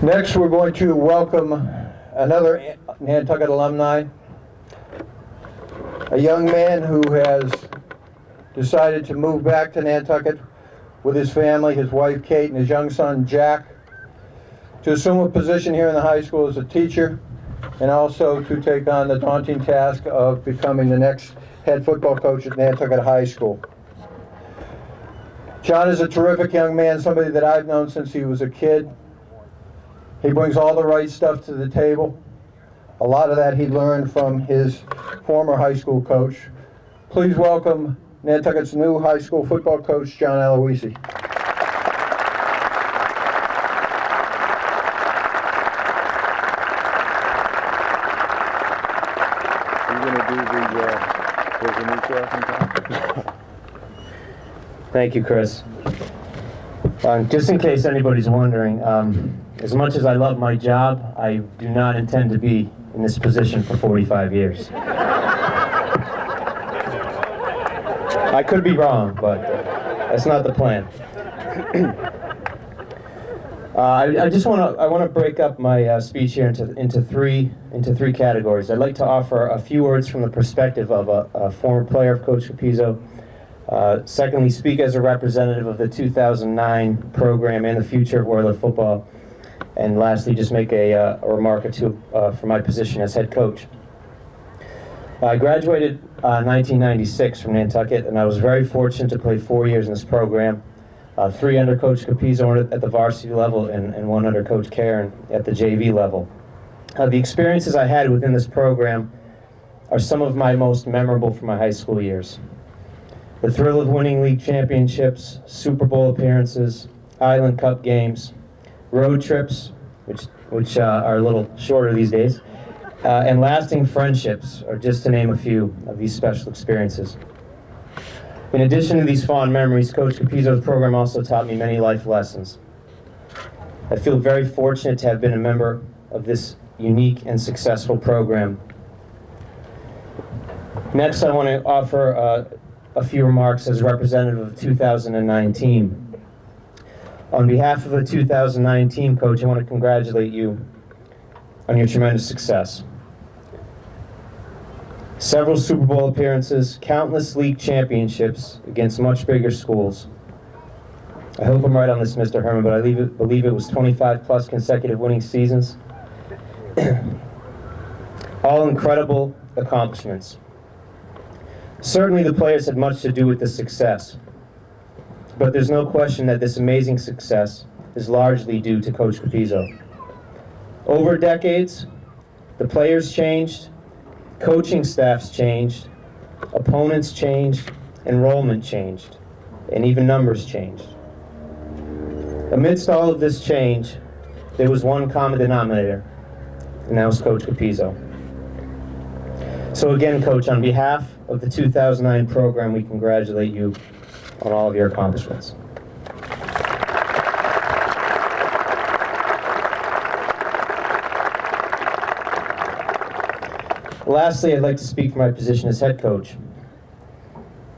Next, we're going to welcome another Nantucket alumni, a young man who has decided to move back to Nantucket with his family, his wife Kate and his young son Jack, to assume a position here in the high school as a teacher and also to take on the daunting task of becoming the next head football coach at Nantucket High School. John is a terrific young man, somebody that I've known since he was a kid. He brings all the right stuff to the table. A lot of that he learned from his former high school coach. Please welcome Nantucket's new high school football coach, John Aloisi. Are you going to do the Thank you, Chris. Just in case anybody's wondering, as much as I love my job, I do not intend to be in this position for 45 years. I could be wrong, but that's not the plan. I want to break up my speech here into three categories. I'd like to offer a few words from the perspective of a former player of Coach Capizzo. Secondly, speak as a representative of the 2009 program and the future of Oiler football. And lastly, just make a remark or two for my position as head coach. I graduated in 1996 from Nantucket, and I was very fortunate to play 4 years in this program. 3 under Coach Capizzo at the varsity level and 1 under Coach Karen at the JV level. The experiences I had within this program are some of my most memorable from my high school years. The thrill of winning league championships, Super Bowl appearances, Island Cup games, road trips, which are a little shorter these days, and lasting friendships are just to name a few of these special experiences. In addition to these fond memories, Coach Capizzo's program also taught me many life lessons. I feel very fortunate to have been a member of this unique and successful program. Next, I want to offer a few remarks as representative of the 2009 team. On behalf of the 2009 team, Coach, I want to congratulate you on your tremendous success. Several Super Bowl appearances, countless league championships against much bigger schools. I hope I'm right on this, Mr. Herman, but I believe it was 25 plus consecutive winning seasons. All incredible accomplishments. Certainly the players had much to do with this success, but there's no question that this amazing success is largely due to Coach Capizzo. Over decades, the players changed, coaching staffs changed, opponents changed, enrollment changed, and even numbers changed. Amidst all of this change, there was one common denominator, and that was Coach Capizzo. So again, Coach, on behalf of the 2009 program, we congratulate you on all of your accomplishments. Lastly, I'd like to speak for my position as head coach.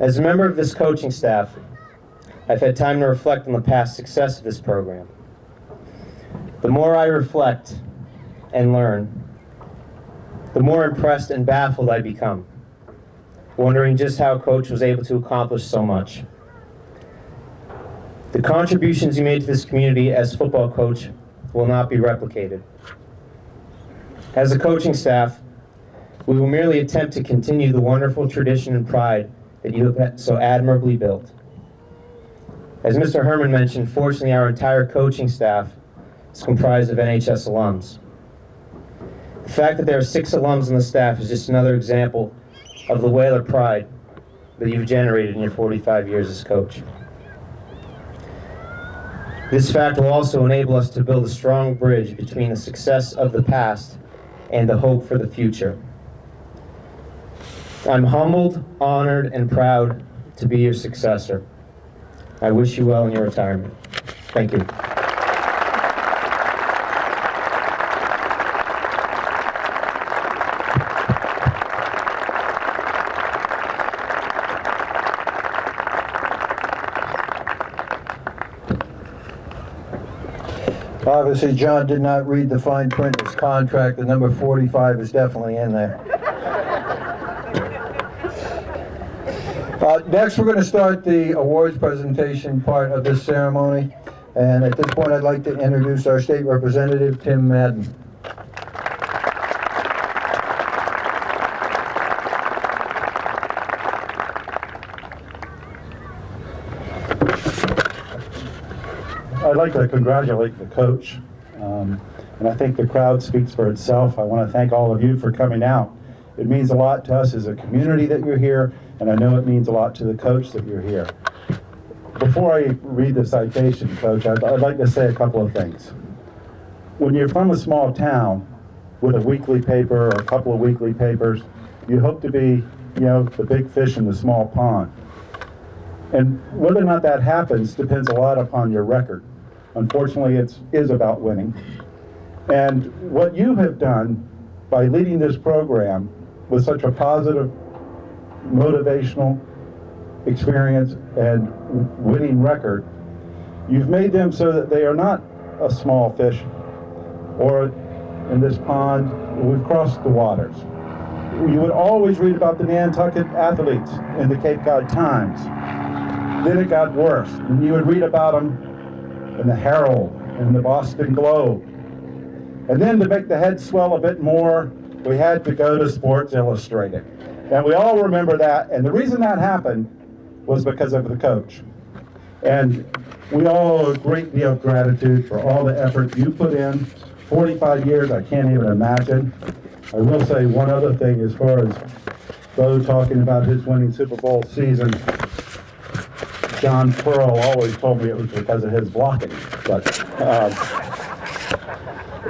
As a member of this coaching staff, I've had time to reflect on the past success of this program. The more I reflect and learn, the more impressed and baffled I become, wondering just how Coach was able to accomplish so much. The contributions you made to this community as football coach will not be replicated. As a coaching staff, we will merely attempt to continue the wonderful tradition and pride that you have so admirably built. As Mr. Herman mentioned, fortunately our entire coaching staff is comprised of NHS alums. The fact that there are 6 alums on the staff is just another example of the Whaler pride that you've generated in your 45 years as coach. This fact will also enable us to build a strong bridge between the success of the past and the hope for the future. I'm humbled, honored, and proud to be your successor. I wish you well in your retirement. Thank you. Obviously, John did not read the fine print of his contract. The number 45 is definitely in there. Next, we're going to start the awards presentation part of this ceremony. And at this point, I'd like to introduce our state representative, Tim Madden. I'd like to congratulate the coach, and I think the crowd speaks for itself. I want to thank all of you for coming out. It means a lot to us as a community that you're here, and I know it means a lot to the coach that you're here. Before I read the citation, Coach, I'd like to say a couple of things. When you're from a small town with a weekly paper or a couple of weekly papers, you hope to be, the big fish in the small pond. And whether or not that happens depends a lot upon your record. Unfortunately, it is about winning. And what you have done by leading this program with such a positive, motivational experience and winning record, you've made them so that they are not a small fish, or in this pond, we've crossed the waters. You would always read about the Nantucket athletes in the Cape Cod Times. Then it got worse, and you would read about them in the Herald and the Boston Globe. And then to make the head swell a bit more, we had to go to Sports Illustrated. And we all remember that, and the reason that happened was because of the coach. And we all owe a great deal of gratitude for all the effort you put in. 45 years, I can't even imagine. I will say one other thing as far as Bo talking about his winning Super Bowl season. John Pearl always told me it was because of his blocking. But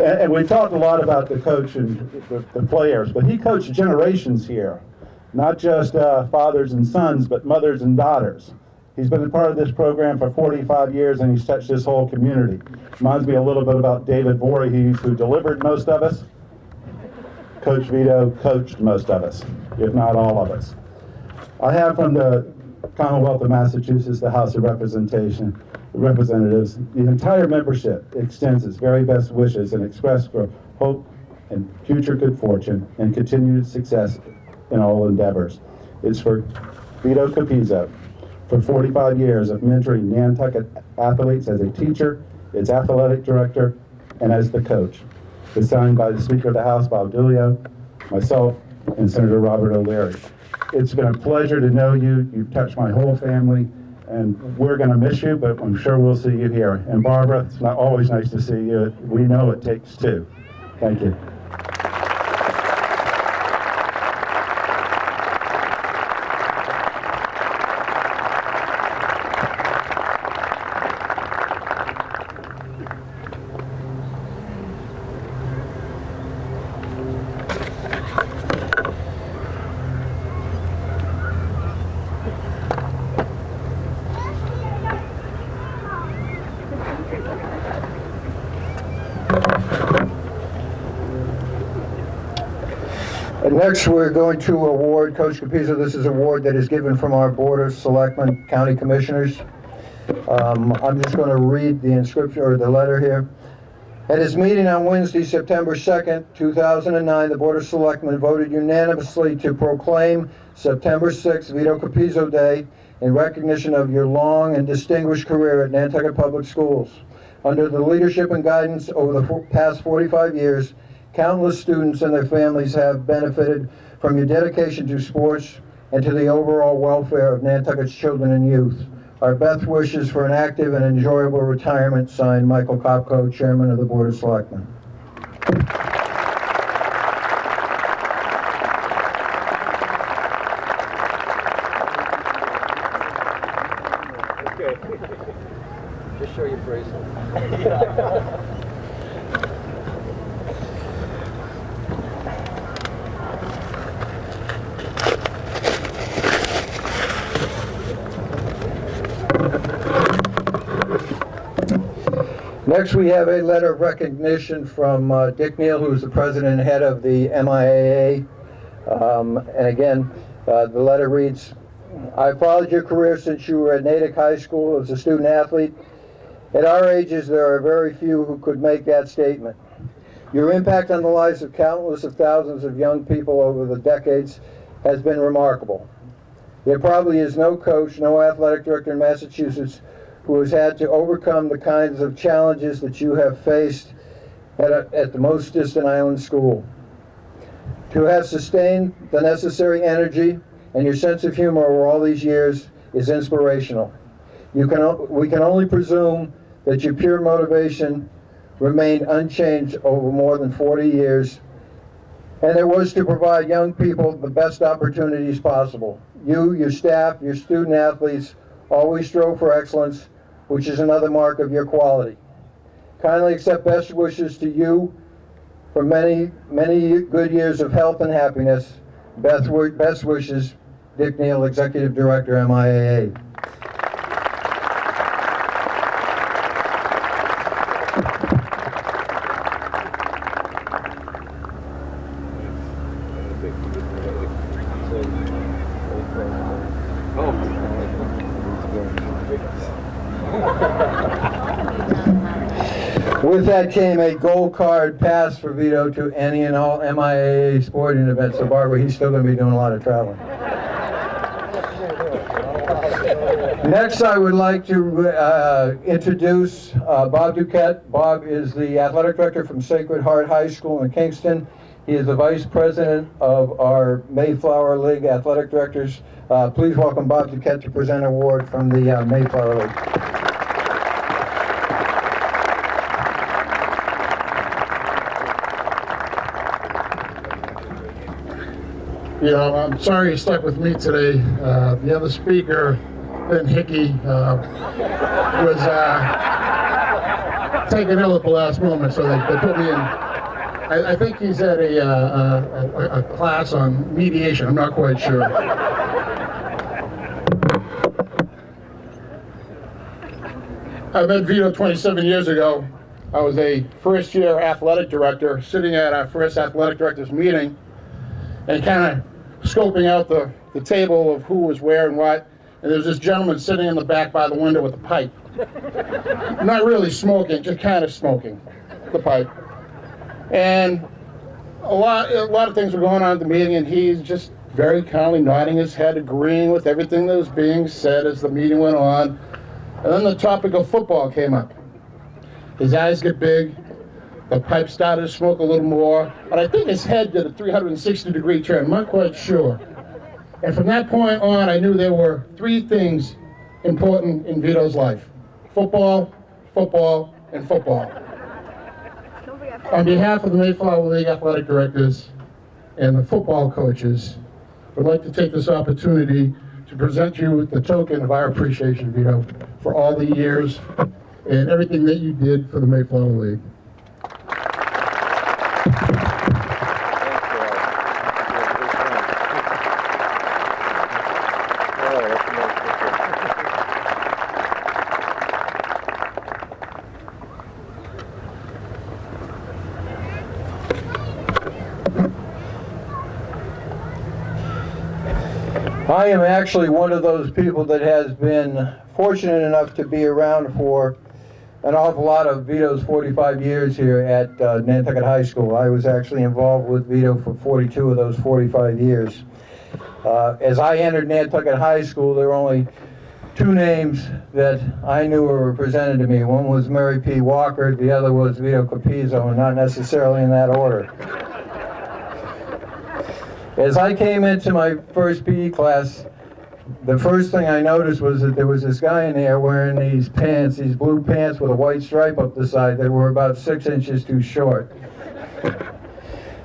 and we talked a lot about the coach and the players, but he coached generations here, not just fathers and sons, but mothers and daughters. He's been a part of this program for 45 years, and he's touched this whole community. Reminds me a little bit about David Voorhees, who delivered most of us. Coach Vito coached most of us, if not all of us. I have from the Commonwealth of Massachusetts, the House of Representatives, the entire membership extends its very best wishes and express for hope and future good fortune and continued success in all endeavors. It's for Vito Capizzo, for 45 years of mentoring Nantucket athletes as a teacher, its athletic director, and as the coach. It's signed by the Speaker of the House, Bob Dulio, myself, and Senator Robert O'Leary. It's been a pleasure to know you. You've touched my whole family, and we're going to miss you, but I'm sure we'll see you here. And Barbara, it's not always nice to see you. We know it takes two. Thank you. And next, we're going to award Coach Capizzo. This is an award that is given from our Board of Selectmen, County Commissioners. I'm just going to read the inscription or the letter here. At his meeting on Wednesday, September 2nd, 2009, the Board of Selectmen voted unanimously to proclaim September 6th Vito Capizzo Day in recognition of your long and distinguished career at Nantucket Public Schools. Under the leadership and guidance over the past 45 years, countless students and their families have benefited from your dedication to sports and to the overall welfare of Nantucket's children and youth. Our best wishes for an active and enjoyable retirement, signed Michael Kopko, Chairman of the Board of Selectmen. Okay. Just show your bracelet. Next, we have a letter of recognition from Dick Neal, who is the president and head of the MIAA. And again, the letter reads, I followed your career since you were at Natick High School as a student athlete At our ages, there are very few who could make that statement. Your impact on the lives of countless of thousands of young people over the decades has been remarkable. There probably is no coach, no athletic director in Massachusetts who has had to overcome the kinds of challenges that you have faced at the most distant island school. To have sustained the necessary energy and your sense of humor over all these years is inspirational. We can only presume that your pure motivation remained unchanged over more than 40 years, and it was to provide young people the best opportunities possible. You, your staff, your student athletes always strove for excellence, which is another mark of your quality. Kindly accept best wishes to you for many, many good years of health and happiness. Best wishes, Dick Neal, Executive Director, MIAA. With that came a gold card pass for Vito to any and all MIAA sporting events. So Barbara, he's still going to be doing a lot of traveling. Next, I would like to introduce Bob Duquette. Bob is the athletic director from Sacred Heart High School in Kingston. He is the vice president of our Mayflower League athletic directors. Please welcome Bob Duquette to present an award from the Mayflower League. Yeah, I'm sorry you stuck with me today. The other speaker, Ben Hickey, was taken ill at the last moment, so they put me in. I think he's at a class on mediation. I'm not quite sure. I met Vito 27 years ago. I was a first-year athletic director sitting at our first athletic directors meeting and kind of scoping out the table of who was where and what. And there was this gentleman sitting in the back by the window with a pipe. Not really smoking, just kind of smoking the pipe. And a lot of things were going on at the meeting, and he's just very kindly nodding his head, agreeing with everything that was being said as the meeting went on. And then the topic of football came up. His eyes get big. The pipe started to smoke a little more, but I think his head did a 360-degree turn. I'm not quite sure. And from that point on, I knew there were three things important in Vito's life: football, football, and football. On behalf of the Mayflower League athletic directors and the football coaches, I'd like to take this opportunity to present you with the token of our appreciation, Vito, for all the years and everything that you did for the Mayflower League. I am actually one of those people that has been fortunate enough to be around for an awful lot of Vito's 45 years here at Nantucket High School. I was actually involved with Vito for 42 of those 45 years. As I entered Nantucket High School, there were only two names that I knew were represented to me. One was Mary P. Walker, the other was Vito Capizzo, and not necessarily in that order. As I came into my first PE class, the first thing I noticed was that there was this guy in there wearing these pants, these blue pants with a white stripe up the side that were about 6 inches too short.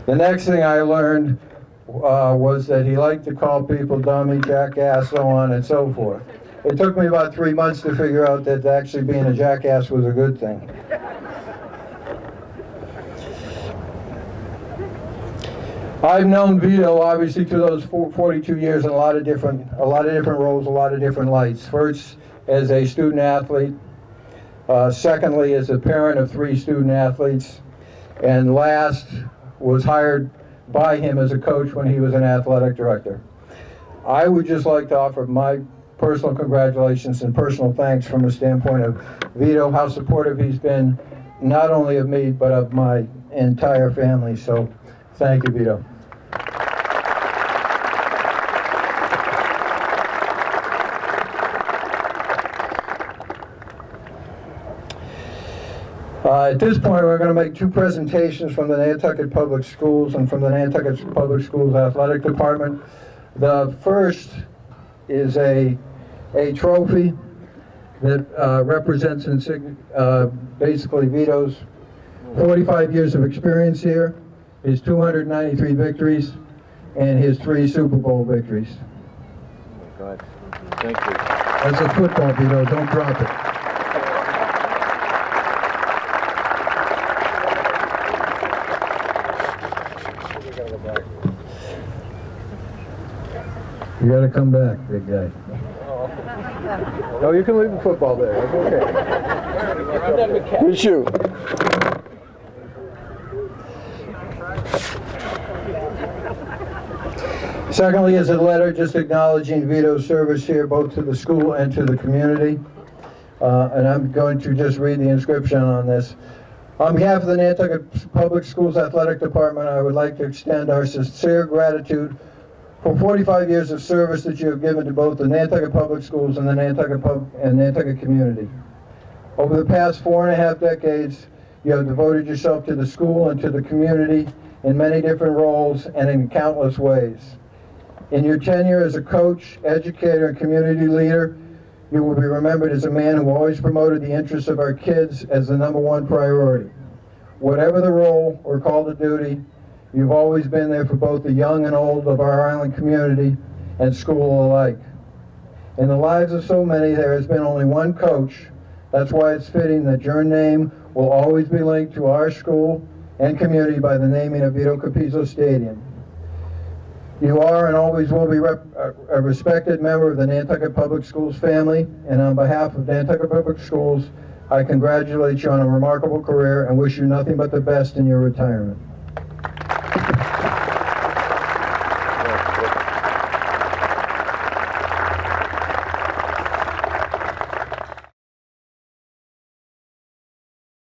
The next thing I learned was that he liked to call people dummy, jackass, so on and so forth. It took me about 3 months to figure out that actually being a jackass was a good thing. I've known Vito obviously through those 42 years in a lot of different roles, a lot of different lights. First, as a student athlete. Secondly, as a parent of 3 student athletes. And last, was hired by him as a coach when he was an athletic director. I would just like to offer my personal congratulations and personal thanks from the standpoint of Vito, how supportive he's been, not only of me, but of my entire family. So thank you, Vito. At this point, we're going to make two presentations from the Nantucket Public Schools and from the Nantucket Public Schools Athletic Department. The first is a trophy that represents basically Vito's 45 years of experience here, his 293 victories, and his 3 Super Bowl victories. Oh my God. Thank you. That's a football, Vito. Don't drop it. You gotta come back, big guy. No, you can leave the football there. It's okay. Good shoe. Secondly is a letter just acknowledging Vito's service here, both to the school and to the community. And I'm going to just read the inscription on this. On behalf of the Nantucket Public Schools Athletic Department, I would like to extend our sincere gratitude for 45 years of service that you have given to both the Nantucket Public Schools and the Nantucket community. Over the past 4.5 decades, you have devoted yourself to the school and to the community in many different roles and in countless ways. In your tenure as a coach, educator, and community leader, you will be remembered as a man who always promoted the interests of our kids as the #1 priority. Whatever the role or call to duty, you've always been there for both the young and old of our island community and school alike. In the lives of so many, there has been only one coach. That's why it's fitting that your name will always be linked to our school and community by the naming of Vito Capizzo Stadium. You are and always will be a respected member of the Nantucket Public Schools family, and on behalf of Nantucket Public Schools, I congratulate you on a remarkable career and wish you nothing but the best in your retirement.